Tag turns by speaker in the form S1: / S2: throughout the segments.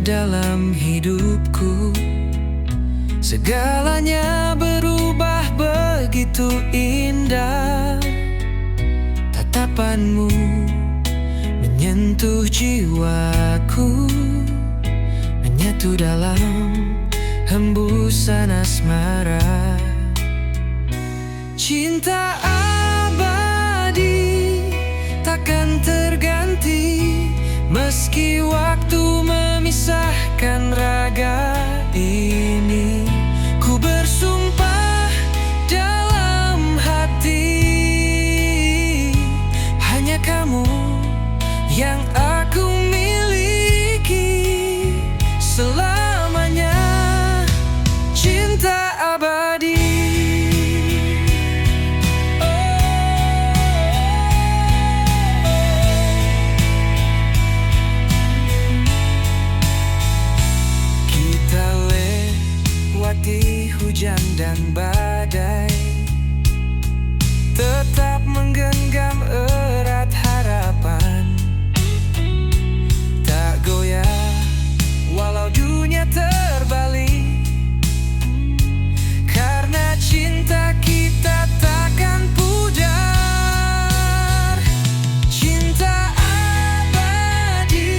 S1: dalam hidupku. Segalanya berubah begitu indah. Tatapanmu menyentuh jiwaku, menyatu dalam hembusan asmara. Cinta abadi takkan terganti, meski waktu memisahkan raga ini. Ku bersumpah dalam hati, hanya kamu yang aku miliki selamanya. Cinta abadi. Kita lewati hujan dan badai, tetap menggenggam erat harapan. Tak goyah walau dunia terbalik, karena cinta kita takkan pudar. Cinta abadi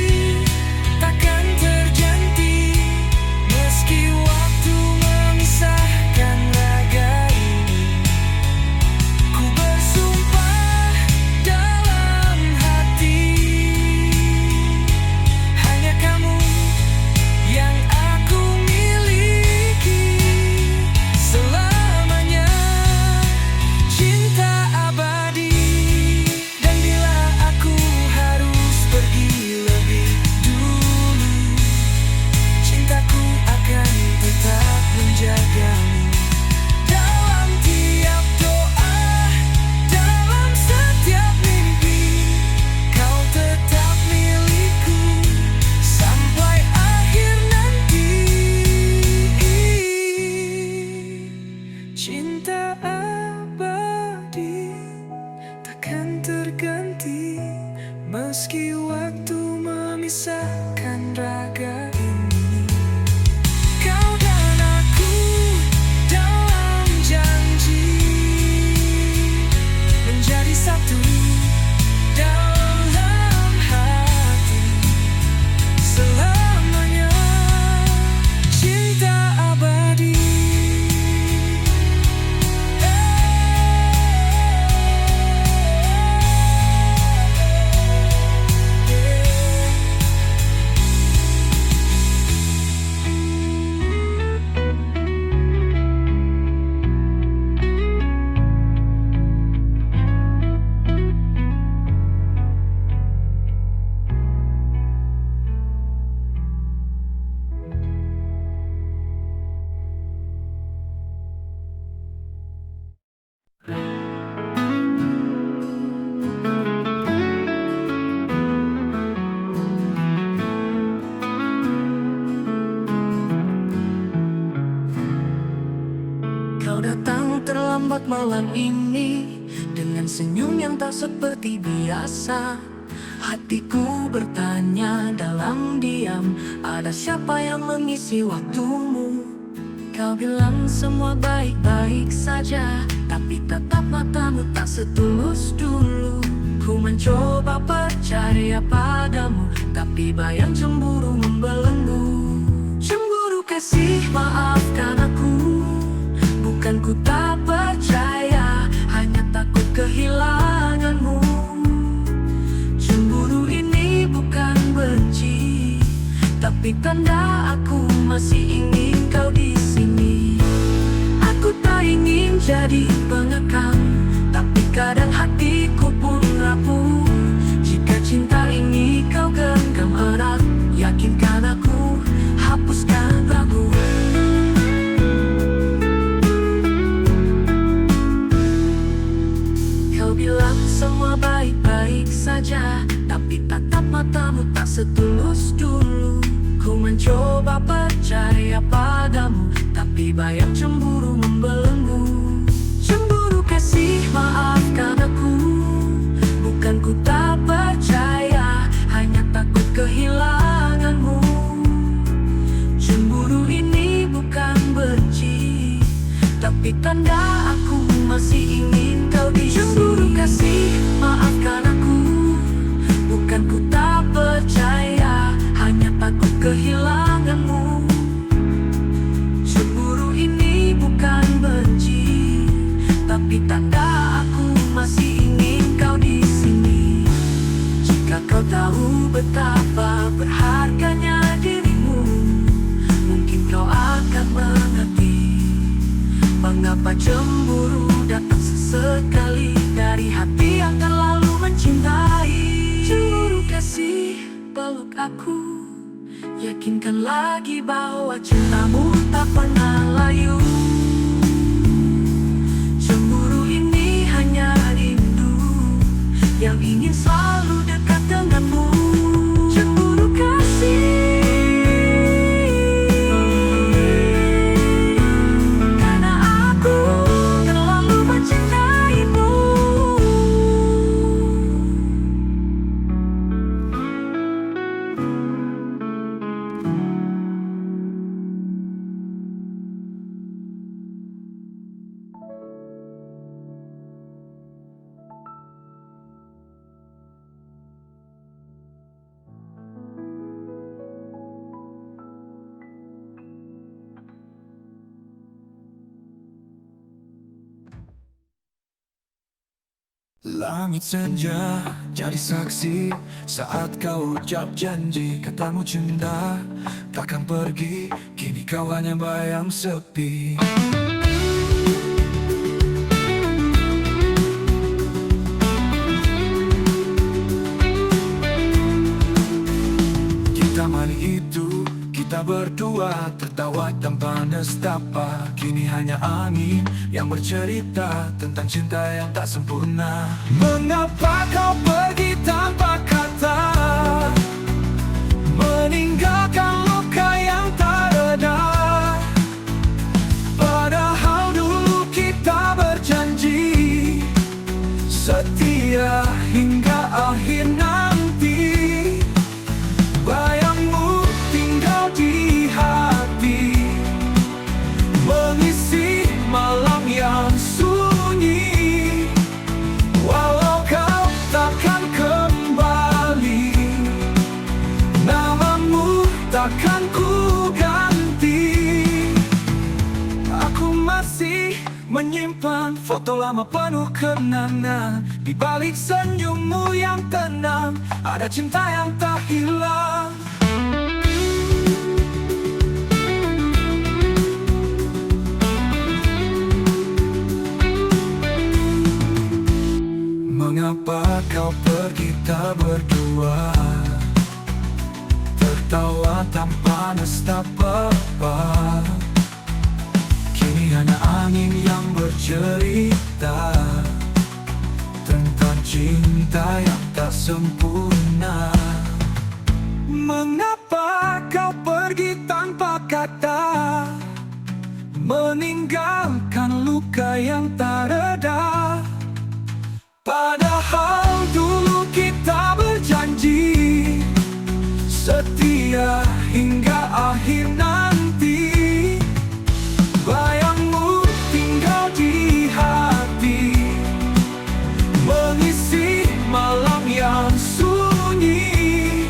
S1: takkan terganti, meski waktu memisahkan raga ini. Ku bersumpah dalam hati, hanya kamu yang aku miliki selamanya. Cinta abadi. Dan bila aku harus pergi lebih dulu, cintaku akan tetap menjagamu. Dalam tiap doa, dalam setiap mimpi, kau tetap milikku sampai akhir nanti. Cinta abadi takkan terganti, meski waktu memisahkan raga ini. Kau dan aku dalam janji, menjadi satu dalam hati selamanya. Cinta abadi. Kau datang terlambat malam ini, dengan senyum yang tak seperti biasa. Hatiku bertanya dalam diam, ada siapa yang mengisi waktumu? Kau bilang semua baik-baik saja, tapi tatap matamu tak setulus dulu. Ku mencoba percaya padamu, tapi bayang cemburu membelenggu. Cemburu kasih, maafkan aku, bukan ku tak percaya, hanya takut kehilanganmu. Cemburu ini bukan benci, tapi tanda aku masih ingin kau di sini. Aku tak ingin jadi pengekang, tapi kadang hatiku pun rapuh. Jika cinta ini kau genggam erat, yakinkan aku, hapuskan ragu. Kau bilang semua baik-baik saja, tapi tatap matamu tak setulus dulu. Ku mencoba percaya padamu, tapi bayang cemburu membelenggu. Cemburu kasih, maafkan aku, bukan ku tak percaya, hanya takut kehilanganmu. tapi tanda aku masih ingin kau di cemburu kasih. Maafkan aku, bukan ku tak percaya, hanya takut kehilanganmu. Cemburu ini bukan benci, tapi tanda aku masih ingin kau di sini. Jika kau tahu betapa berharganya dirimu, mungkin kau akan mengerti mengapa cemburu datang sesekali dari hati yang terlalu mencintai. Cemburu kasih, peluk aku, yakinkan lagi bahwa cintamu tak pernah layu. Cemburu ini hanya rindu yang ingin selalu dekat denganmu. Cemburu kasih, karena aku terlalu mencintaimu.
S2: Langit senja jadi saksi saat kau ucap janji. Katamu cinta takkan pergi, kini kau hanya bayang sepi. Kita malam itu, kita berdua tertawa tanpa nestapa. Kini hanya angin yang bercerita tentang cinta yang tak sempurna. Mengapa kau pergi tanpa kata, meninggalkan luka yang tak reda? Padahal dulu kita berjanji setia hingga akhir nanti. Bayangmu tinggal di hati, mengisi malam yang sunyi. Walau kau takkan kembali, namamu takkan ku ganti. Aku masih menyimpan foto lama penuh kenangan. Di balik senyummu yang tenang, ada cinta yang tak hilang. Mengapa kau pergi tak berdua, tertawa tanpa nestapa? Kini hanya angin yang bercerita tentang cinta yang tak sempurna. Mengapa kau pergi tanpa kata, meninggalkan luka yang tak reda? Padahal dulu kita berjanji setia hingga akhir nanti. Bayangmu tinggal di hati, mengisi malam yang sunyi.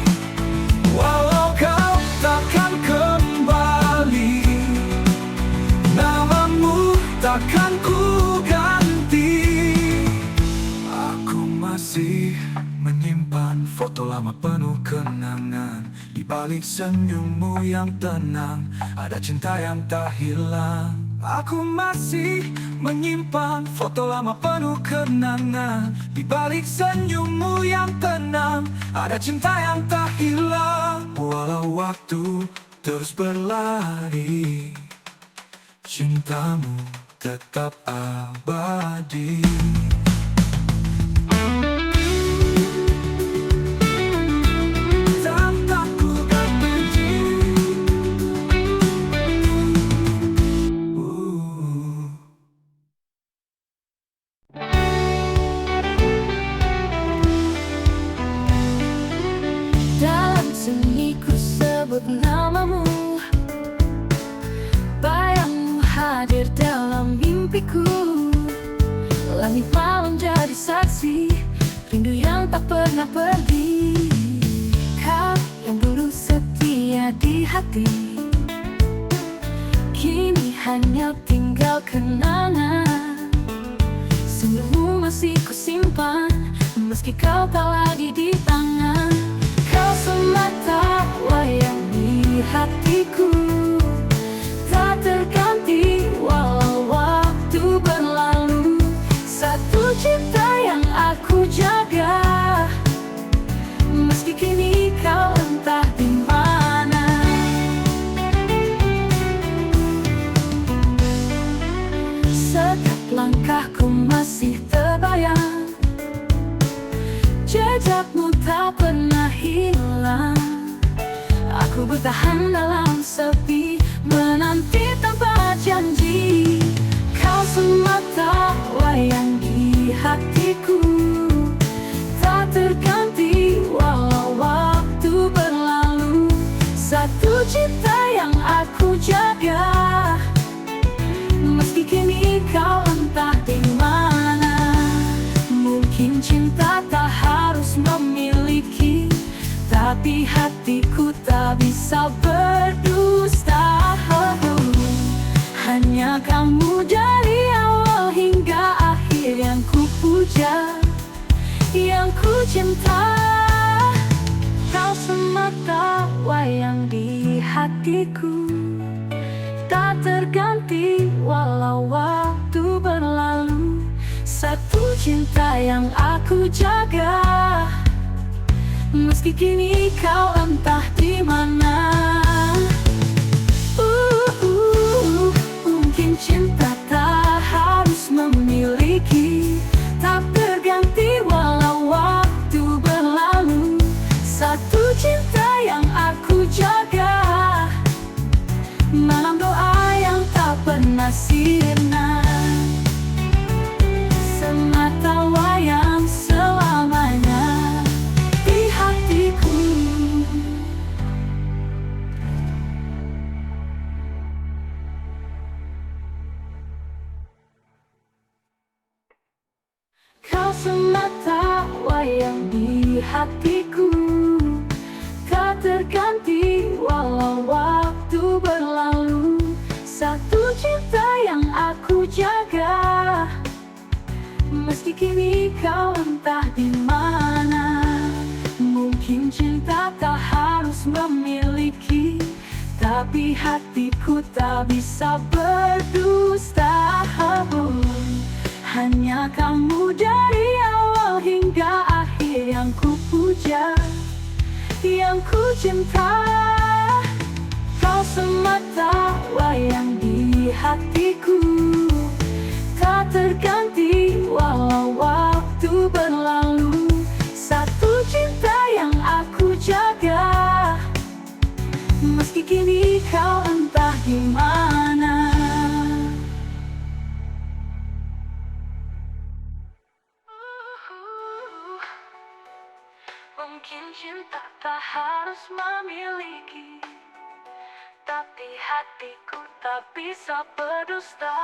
S2: Walau kau takkan kembali, namamu takkan ku ganti. Aku masih menyimpan foto lama penuh kenangan. Di balik senyummu yang tenang, ada cinta yang tak hilang. Aku masih menyimpan foto lama penuh kenangan. Di balik senyummu yang tenang, ada cinta yang tak hilang. Walau waktu terus berlari, cintamu tetap abadi.
S1: Dalam seni ku sebut namamu, bayangmu hadir dalam mimpi. kasih, rindu yang tak pernah pergi. Kau yang dulu setia di hati, kini hanya tinggal kenangan. Senyummu masih kusimpan, meski kau tak lagi di tangan. Kau semata wayang di hatiku, tak terganti walau waktu berlalu. Satu cinta yang aku jaga, meski kini kau entah di mana. Setiap langkahku masih terbayang, jejakmu tak pernah hilang. Aku bertahan dalam sepi, menanti tanpa janji. Kau semata wayang di hatiku, tak terganti walau waktu berlalu. Satu cinta yang aku jaga, meski kini kau entah di mana. Mungkin cinta tak harus memiliki, tapi hatiku tak bisa berdusta. Hanya kamu dari awal hingga akhir yang ku puja, yang ku cinta. Kau semata wayang di hatiku, tak terganti walau waktu berlalu. Satu cinta yang aku jaga, meski kini kau entah di mana. Mungkin cinta tak harus memiliki, tak terganti walau waktu berlalu. Satu cinta yang aku jaga, malam doa yang tak pernah sirna. Semata wayang selamanya di hatiku. Kau semata wayang di hatiku, tak terganti walau waktu berlalu. Satu cinta yang aku jaga, meski kini kau entah di mana. Mungkin cinta tak harus memiliki, tapi hatiku tak bisa berdusta. Hanya kamu dari awal hingga akhir yang ku puja, yang ku cinta. Kau semata wayang di hatiku, tak terganti walau waktu berlalu. Satu cinta yang aku jaga, meski kini kau entah di mana. Mungkin cinta tak harus memiliki, tapi hatiku tak bisa berdusta.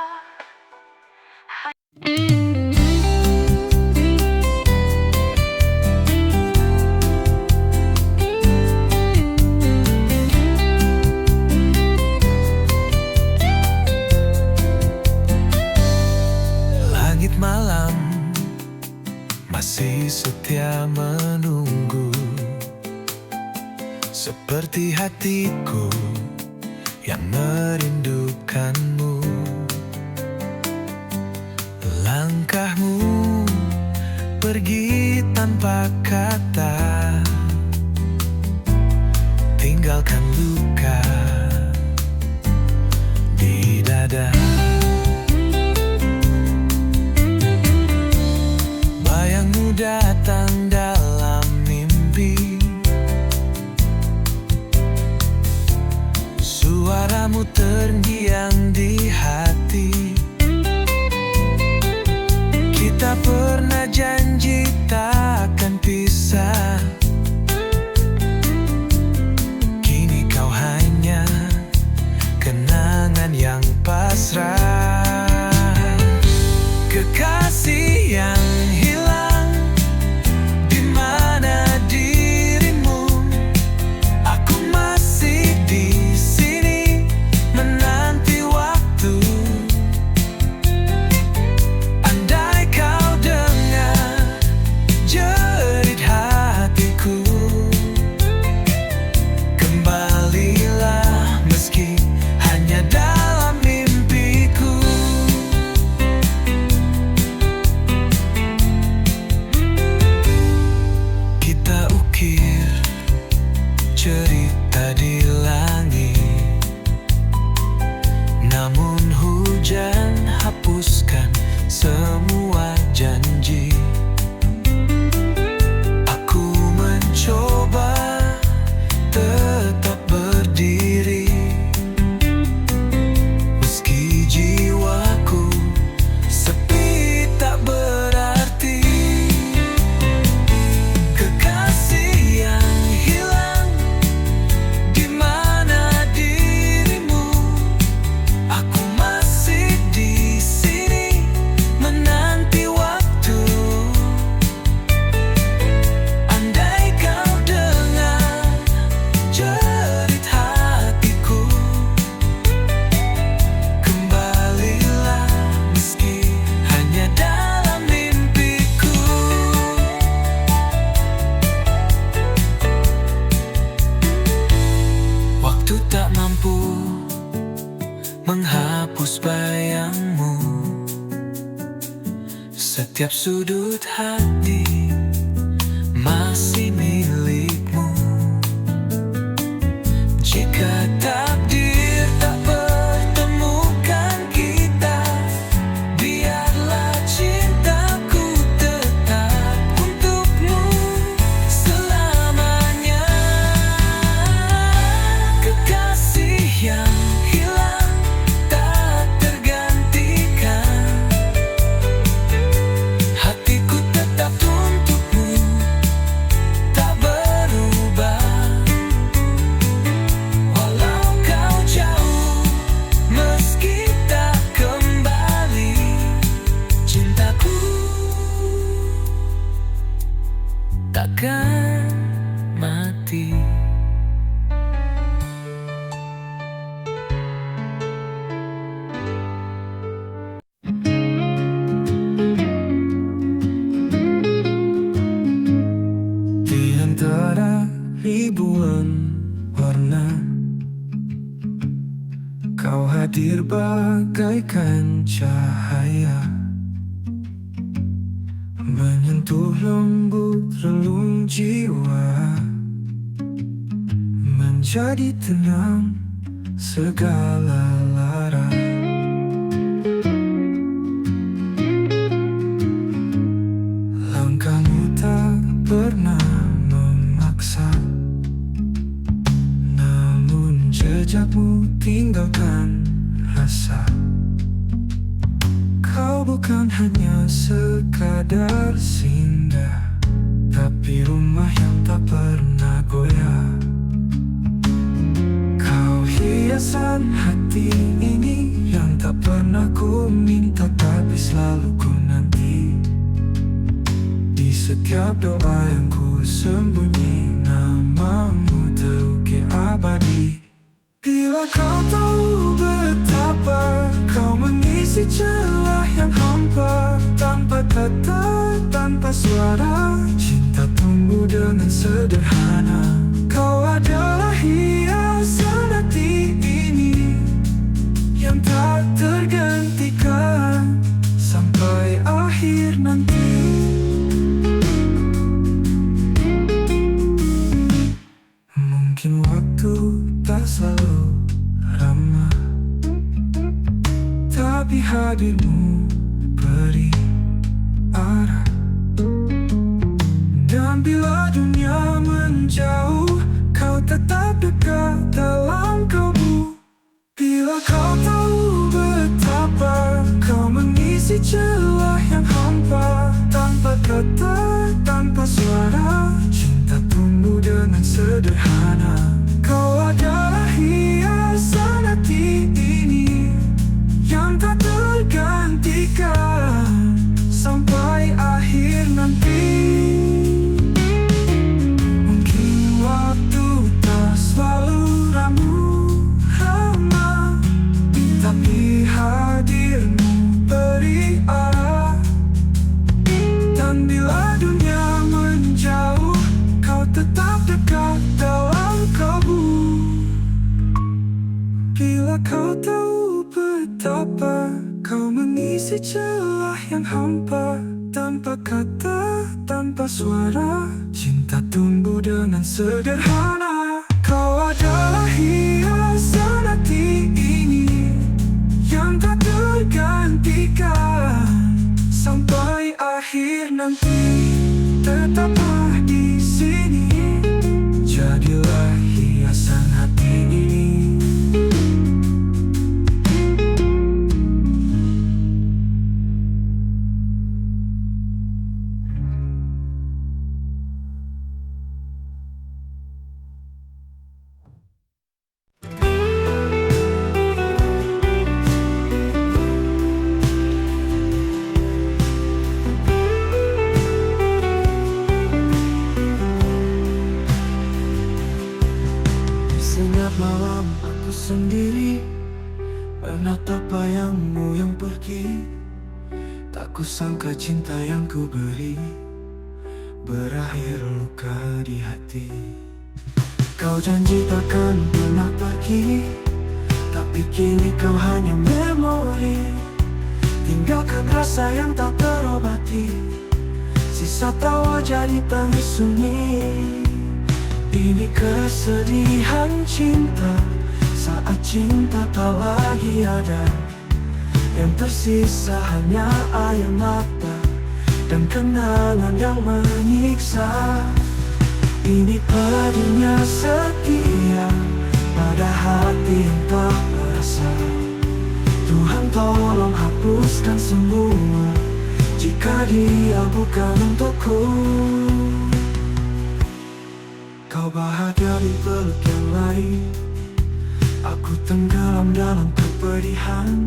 S2: Langit malam masih setia menunggu, seperti hatiku yang merindukanmu. Langkahmu pergi tanpa kata, tinggalkan luka di dada. Bayangmu datang dalam mimpi, suaramu terngiang di hati. Kita pernah janji takkan pisah, kini kau hanya kenangan yang pasrah. Kekasih yang hilang Waktu tak mampu menghapus bayangmu. Setiap sudut hati masih milikmu. Jika takdir tak pertemukan kita, biarlah cintaku tetap untukmu selamanya. Kekasih yang hilang tak tergantikan, hatiku tetap untukmu, tak berubah. Walau kau jauh, meski tak kembali, cintaku takkan mati. Di antara ribuan warna, kau hadir bagaikan cahaya, menyentuh lembut relung jiwa, menjadi tenang segala lara. Langkahmu tak pernah memaksa, namun jejakmu tinggalkan rasa. Kau bukan hanya sekadar singgah, tapi rumah yang tak pernah goyah. Kau hiasan hati ini yang tak pernah ku minta, tapi selalu ku nanti. Di setiap doa yang ku sembunyi, namamu terukir abadi. Bila kau tahu betapa kau mengisi celah yang hampa, tanpa kata, tanpa suara, cinta tumbuh dengan sederhana. Kau adalah hiasan hati ini yang tak tergantikan sampai akhir nanti. Mungkin waktu tak selalu ramah, tapi hadirmu beri arah. Dan bila dunia menjauh, kau tetap dekat dalam kalbu. Bila kau tahu betapa kau mengisi celah yang hampa, tanpa kata, tanpa suara, cinta tumbuh dengan sederhana. Kau adalah hiasan hati ini yang tak tergantikan sampai akhir nanti. Mungkin waktu tak selalu ramah, tapi hadirmu beri arah. Dan bila dunia menjauh, kau tetap dekat dalam kalbu. Bila kau tahu betapa kau mengisi celah yang hampa, tanpa kata, tanpa suara, cinta tumbuh dengan sederhana. Kau adalah hiasan hati ini yang tak tergantikan sampai akhir nanti. Tetaplah di sini, jadilah hiasan hati ini. Malam aku sendiri menatap bayangmu yang pergi. Tak kusangka cinta yang ku beri berakhir luka di hati. Kau janji takkan pernah pergi, tapi kini kau hanya memori. Tinggalkan rasa yang tak terobati, sisa tawa jadi tangis sunyi. Ini kesedihan cinta, saat cinta tak lagi ada. Yang tersisa hanya air mata dan kenangan yang menyiksa. Ini pedihnya setia pada hati yang tak merasa. Tuhan tolong hapuskan semua jika dia bukan untukku. Kau bahagia di peluk yang lain, aku tenggelam dalam kepedihan.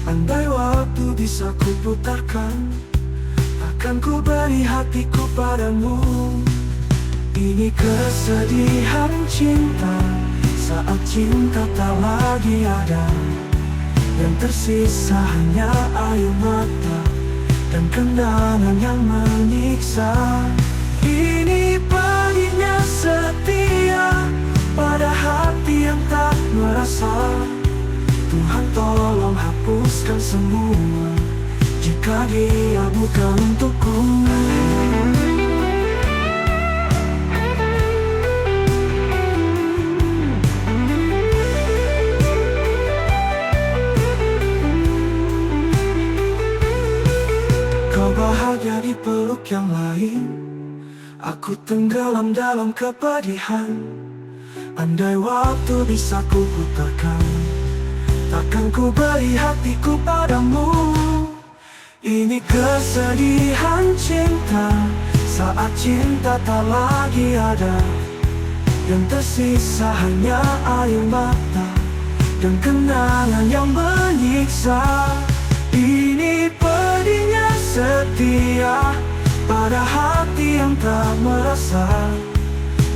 S2: Andai waktu bisa ku putarkan, takkan ku beri hatiku padamu. Ini kesedihan cinta, saat cinta tak lagi ada. Yang tersisa hanya air mata dan kenangan yang menyiksa. Ini pedihnya setia pada hati yang tak merasa. Tuhan tolong hapuskan semua jika dia bukan untukku. Kau bahagia di peluk yang lain, aku tenggelam dalam kepedihan. Andai waktu bisa ku putarkan, takkan ku beri hatiku padamu. Ini kesedihan cinta, saat cinta tak lagi ada. Yang tersisa hanya air mata dan kenangan yang menyiksa. Ini pedihnya setia pada hati yang tak merasa.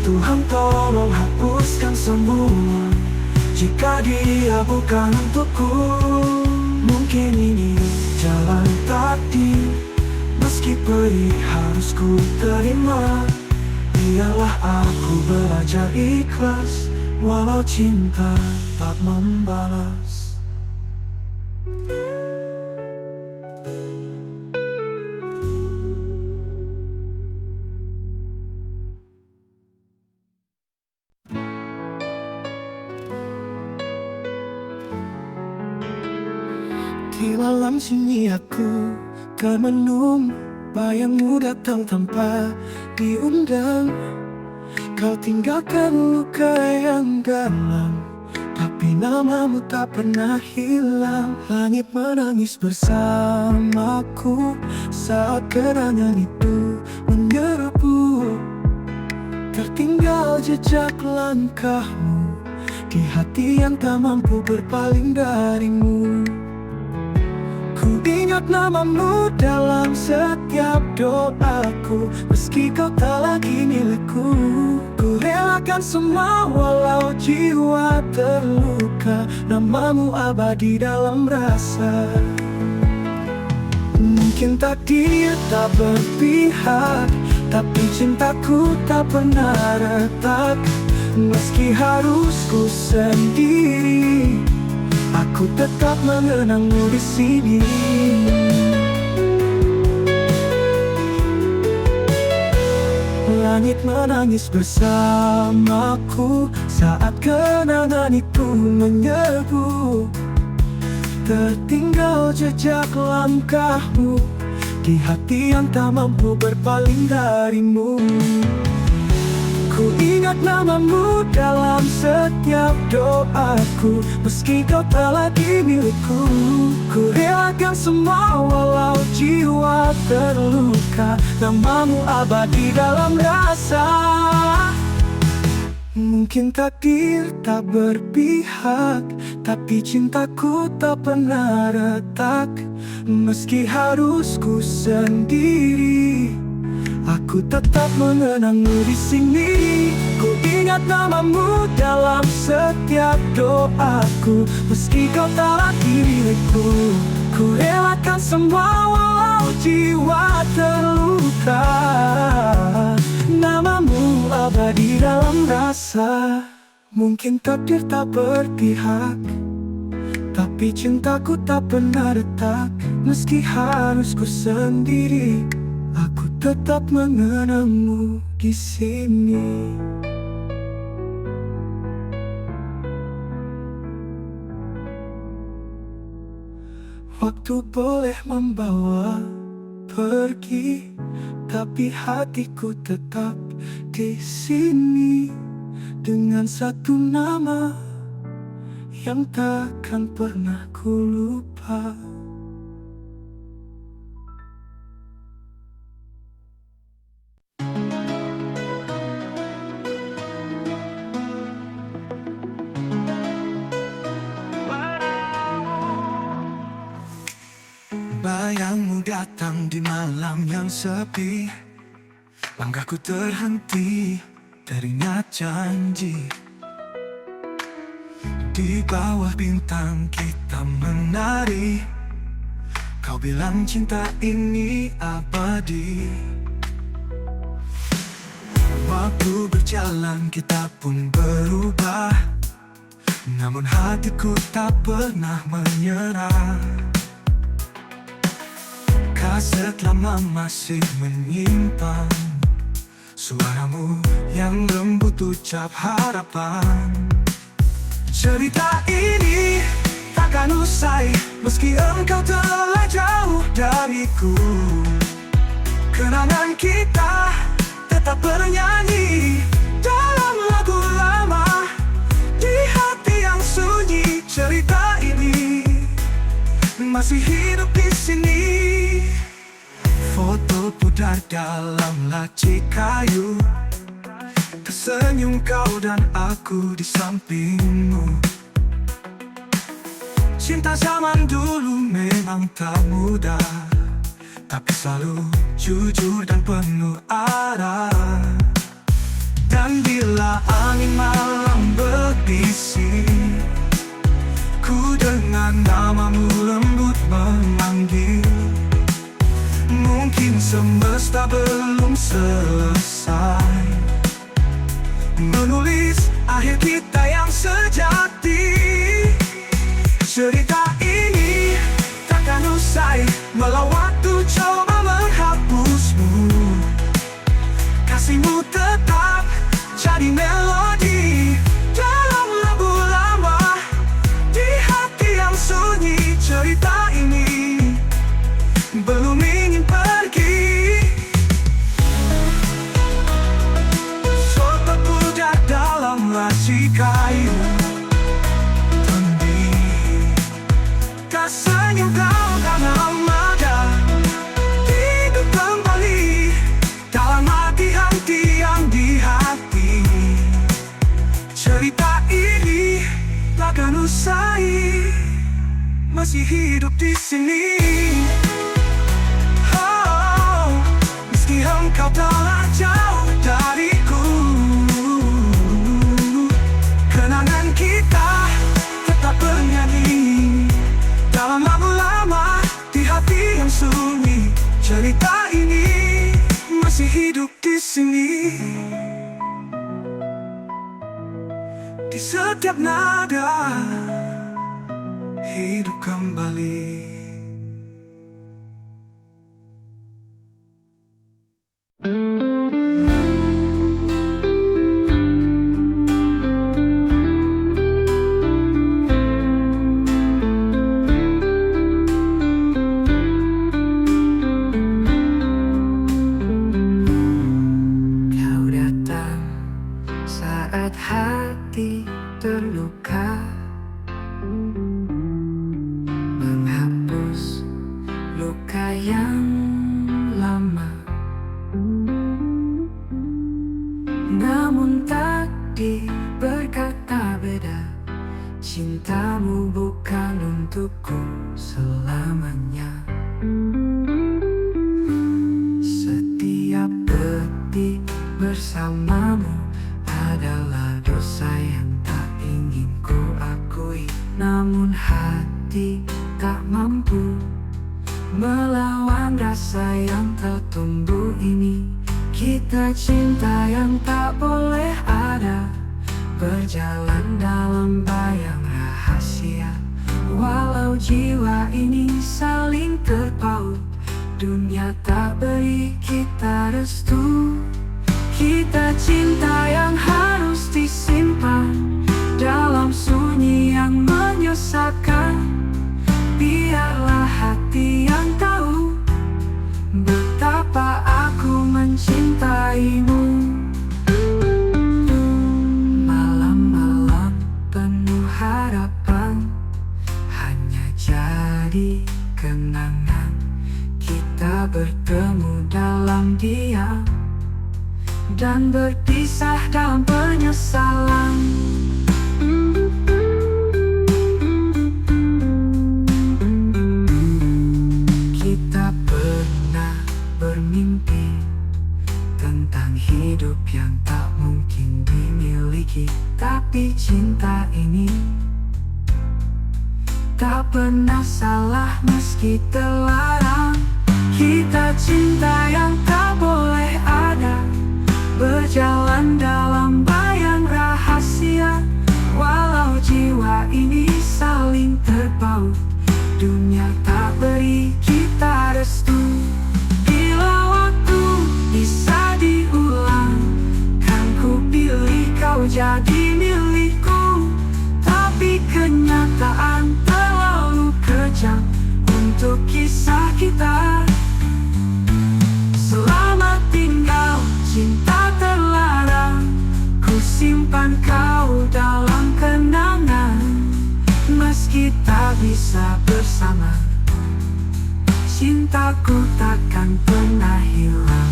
S2: Tuhan tolong hapuskan semua jika dia bukan untukku. Mungkin ini jalan takdir, meski pedih harus ku terima. Biarlah aku belajar ikhlas, walau cinta tak membalas. Di malam sunyi aku termenung, bayangmu datang tanpa diundang. Kau tinggalkan luka yang dalam, tapi namamu tak pernah hilang. Langit menangis bersamaku saat kenangan itu menyerbu. Tertinggal jejak langkahmu di hati yang tak mampu berpaling darimu. Ku ingat namamu dalam setiap doaku, meski kau tak lagi milikku. Ku relakan semua walau jiwa terluka, namamu abadi dalam rasa. Mungkin takdir tak berpihak, tapi cintaku tak pernah retak. Meski harus ku sendiri, aku tetap mengenangmu di sini. Langit menangis bersamaku saat kenangan itu menyerbu. Tertinggal jejak langkahmu di hati yang tak mampu berpaling darimu. Ku ingat namamu dalam setiap doaku, meski kau tak lagi milikku. Ku relakan semua walau jiwa terluka, namamu abadi dalam rasa. Mungkin takdir tak berpihak, tapi cintaku tak pernah retak. Meski harus ku sendiri, aku tetap mengenangmu di sini. Ku ingat namamu dalam setiap doaku, meski kau tak lagi milikku. Ku relakan semua walau membuat jiwa terluka. Namamu abadi dalam rasa. Mungkin takdir tak berpihak, tapi cintaku tak pernah retak. Meski harus ku sendiri, aku tetap mengenangmu di sini. Waktu boleh membawa pergi, tapi hatiku tetap di sini dengan satu nama yang takkan pernah ku lupa. Bayangmu datang di malam yang sepi, langkahku terhenti, teringat janji. Di bawah bintang kita menari, kau bilang cinta ini abadi. Waktu berjalan kita pun berubah, namun hatiku tak pernah menyerah. Kaset lama masih menyimpan suaramu yang lembut ucap harapan. Cerita ini takkan usai meski engkau telah jauh dariku. Kenangan kita tetap bernyanyi dalam lagu lama di hati yang sunyi. Cerita ini masih hidup di sini. Foto pudar dalam laci kayu, tersenyum kau dan aku di sampingmu. Cinta zaman dulu memang tak mudah, tapi selalu jujur dan penuh arah. Dan bila angin malam berbisik, ku dengar namamu lembut memanggil. Mungkin semesta belum selesai menulis akhir kita yang sejati. Cerita ini takkan usai walau waktu coba menghapusmu. Kasihmu tetap jadi melodi dalam lagu lama di hati yang sunyi. Cerita ini belum ingin pergi. Foto pudar dalam laci kayu, tanding tersenyum kau karena mada hidup kembali dalam hati-hati yang di hati. Cerita ini takkan usai masih hidup di sini. Engkau telah jauh dariku, kenangan kita tetap bernyanyi dalam lagu lama di hati yang sunyi. Cerita ini masih hidup di sini, di setiap nada hidup kembali. Hati terluka, menghapus luka yang lama. Namun takdir berkata beda, cintamu bukan untukku selamanya. Setiap detik bersamamu adalah dosa yang tak ingin ku akui. Namun hati tak mampu
S1: Melawan rasa yang tertumbuh ini, kita cinta yang tak boleh ada, berjalan dalam bayang rahasia. Walau jiwa ini saling terpaut, dunia tak beri kita restu. Kita cinta yang harus disimpan dalam sunyi yang menyesatkan. Biarlah hati yang tahu betapa aku mencintaimu. Malam-malam penuh harapan hanya jadi kenangan. Kita bertemu dalam diam dan berpisah dalam penyesalan. Kita pernah bermimpi tentang hidup yang tak mungkin dimiliki, tapi cinta ini tak pernah salah meski terlarang. Kita cinta yang tak boleh ada, berjalan dalam bayang rahasia. Walau jiwa ini saling terpaut, dunia tak beri kita restu. Bila waktu bisa diulang, kan ku pilih kau jadi milikku. Tapi kenyataan terlalu kejam untuk kisah kita. Selamat tinggal cinta terlarang, ku simpan kau dalam kenangan. Meski tak bisa bersama, cintaku takkan pernah hilang.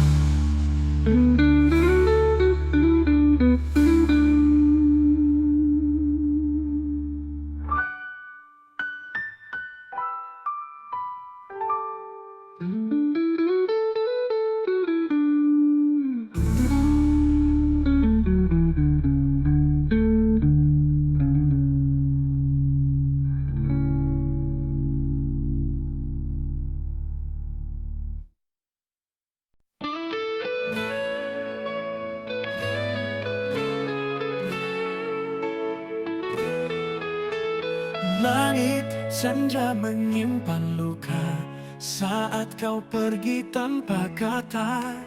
S2: Langit senja menyimpan luka saat kau pergi tanpa kata.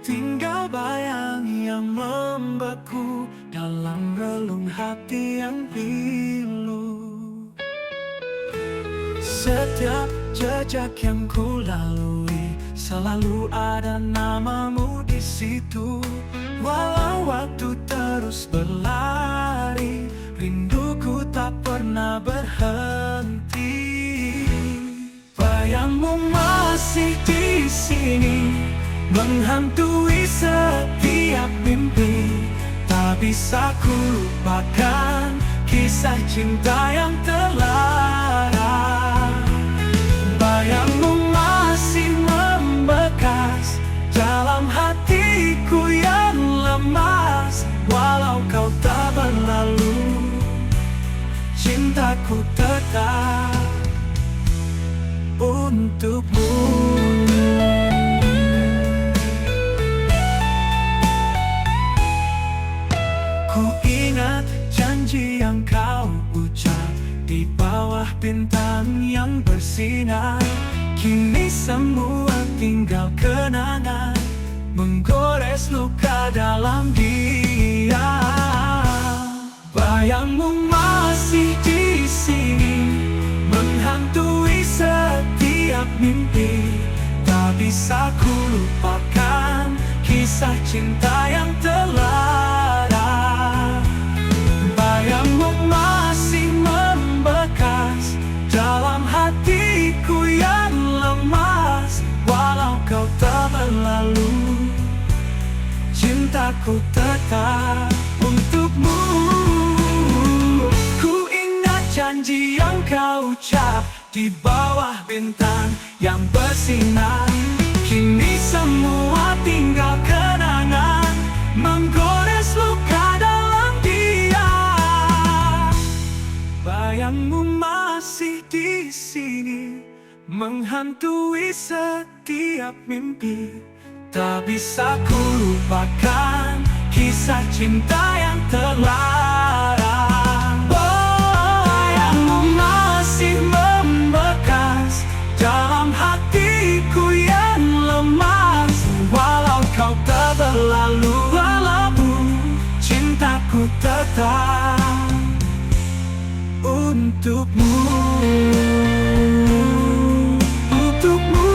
S2: Tinggal bayang yang membeku dalam relung hati yang pilu. Setiap jejak yang ku lalui selalu ada namamu di situ. Walau waktu terus berlari, rinduku tak pernah berhenti. Bayangmu masih di sini, menghantui setiap mimpi. Tak bisa ku lupakan kisah cinta yang terlarang. Bayangmu masih membekas dalam hatiku yang lemas. Walau kau tak berlalu, cintaku tetap untukmu. Ku ingat janji yang kau ucap di bawah bintang yang bersinar. Kini semua tinggal kenangan, menggores luka dalam diam. Bayangmu masih di sini, menghantui setiap mimpi. Tak bisa ku lupakan kisah cinta yang terlarang. Bayangmu masih membekas dalam hatiku yang lemas. Walau kau tak berlalu, cintaku tetap untukmu. Ku ingat janji yang kau ucap di bawah bintang yang bersinar. Kini semua tinggal kenangan, menggores luka dalam diam. Bayangmu masih di sini, menghantui setiap mimpi. Tak bisa ku lupakan kisah cinta yang terlarang. Bayangmu masih membekas dalam hatiku yang lemas. Walau kau tak berlalu lalu, cintaku tetap untukmu. Untukmu.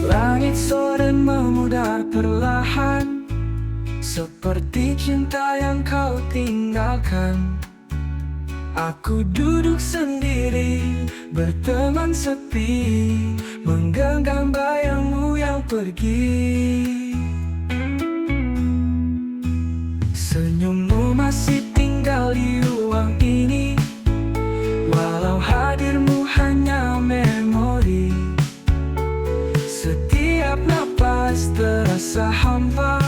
S2: Langit sore memudar perlahan, seperti cinta yang kau tinggalkan. Aku duduk sendiri, berteman sepi, menggenggam bayangmu yang pergi. Senyummu masih tinggal di ruang ini, walau hadirmu hanya memori. Setiap napas terasa hampa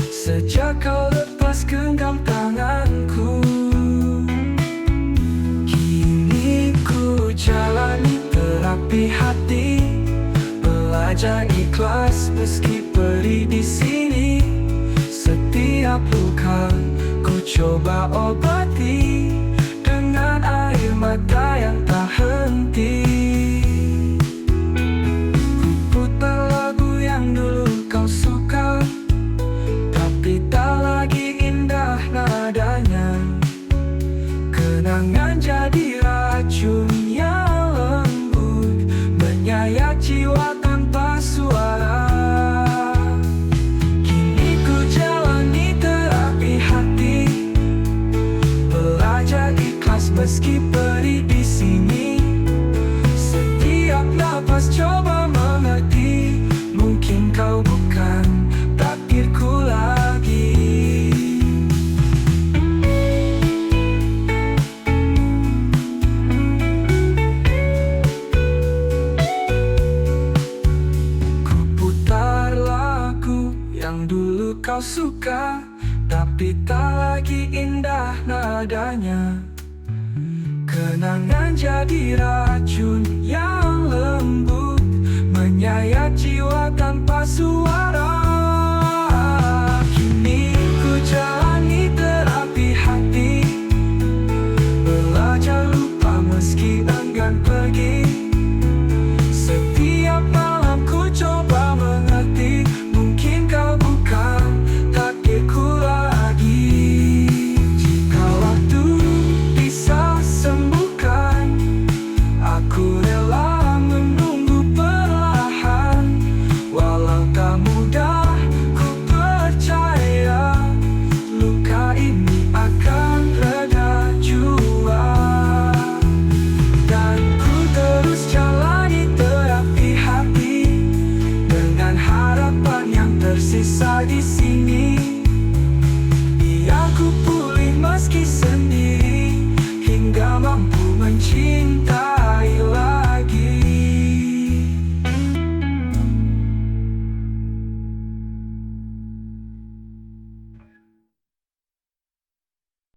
S2: sejak kau lepas genggam tanganku. Kini ku jalani terapi hati, belajar ikhlas meski perih di sini. Setiap luka ku coba obati dengan air mata yang tak henti. Kenangan jadi racun yang lembut, menyayat jiwa tanpa suara. Kini ku jalani terapi hati, belajar ikhlas meski perih di sini. Setiap napas coba mengerti, mungkin kau bukan takdirku lagi. Kau suka, tapi tak lagi indah nadanya. Kenangan jadi racun yang lembut, menyayat jiwa tanpa suara.